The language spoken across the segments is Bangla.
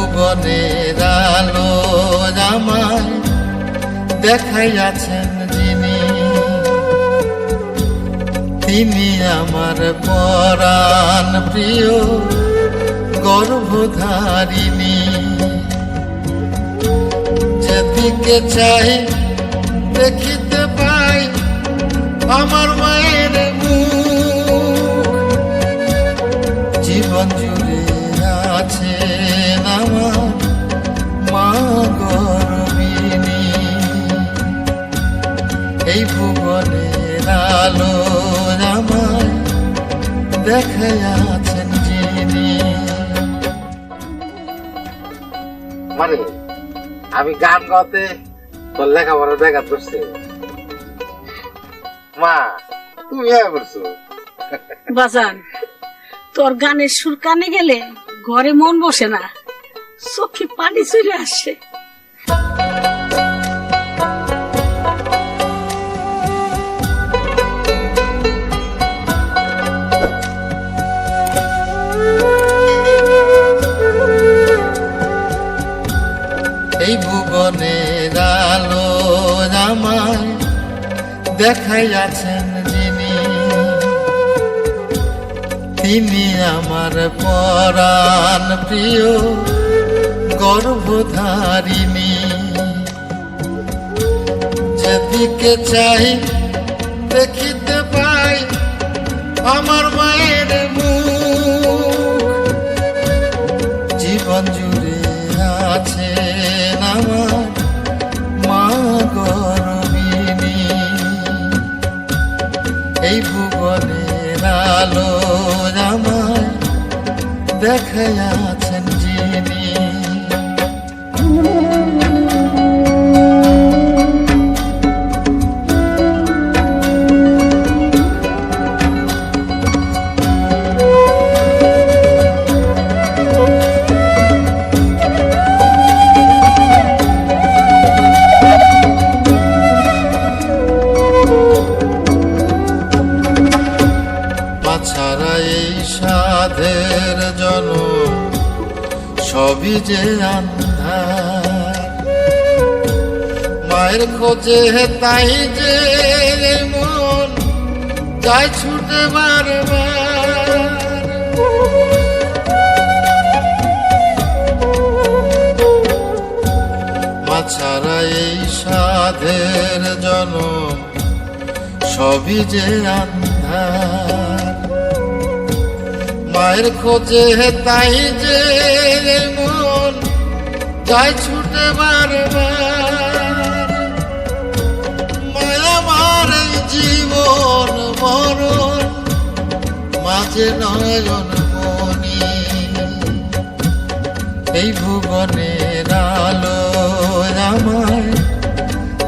ভুবনের আলো আমায় দেখাইয়াছেন যিনি, তিনি আমার পরাণ প্রিয় গর্ভধারিণী। যেদিকে চাই দেখিতে পাই আমার মায়ের মুখ, জীবন জুড়ে আছেন আমার মা গর্বিণী। এই ভুবনের আলো আমায় দেখাইয়াছেন যিনি। মানে আমি গান গাওতে তোর লেখাপড়া দেখা করছে। মা তুমি করছো বাজান, তোর গানের সুর কানে গেলে ঘরে মন বসে না, চোখে পানি চলে আসে। এই ভুবনের আলো আমায় দেখাইয়াছেন যিনি, তিনি আমার পরাণ প্রিয় গর্ভধারিণী। যেদিকে চাই দেখিতে পাই আমার মায়ের মুখ, জীবন জুড়ে আছেন আমার মা গর্বিণী। এই ভুবনের আলো আমায় দেখাইয়াছেন যিনি। ছাড়া এই সাধের জনম সবই যে আন্ধার, মায়ের খোঁজে তাই যে মন যায় ছুটে বারবার। মা ছাড়া এই সাধের জনম সবই যে আন্ধার, মায়ের খোঁজে তাই যে মন যায় ছুটে বারবার। মায়া আমার জীবন মরণ মাঝে নয়ন মনি। এই ভুবনের আলো আমায়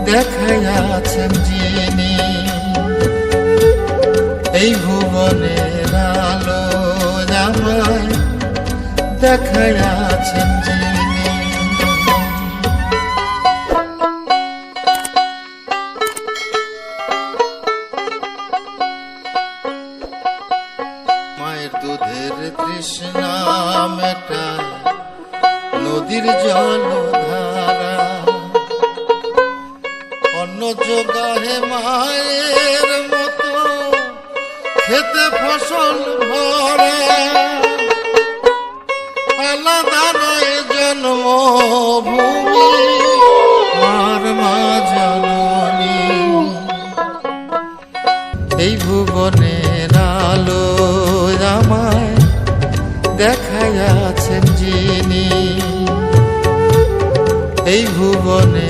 দেখাইয়াছেন যিনি, এই ভুবনের আলো আমায় দেখাইয়াছেন যিনি। মায়ের দুধের তৃষ্ণা মেটায় নদীর জলধারা, অন্ন যোগাহে মায়ের মতো খেতে ফসল ভরা। আলাদা নয় জন্মভূমি মার মা জননী। এই ভুবনের আলো আমায় দেখাইয়াছেন যিনি, এই ভুবনে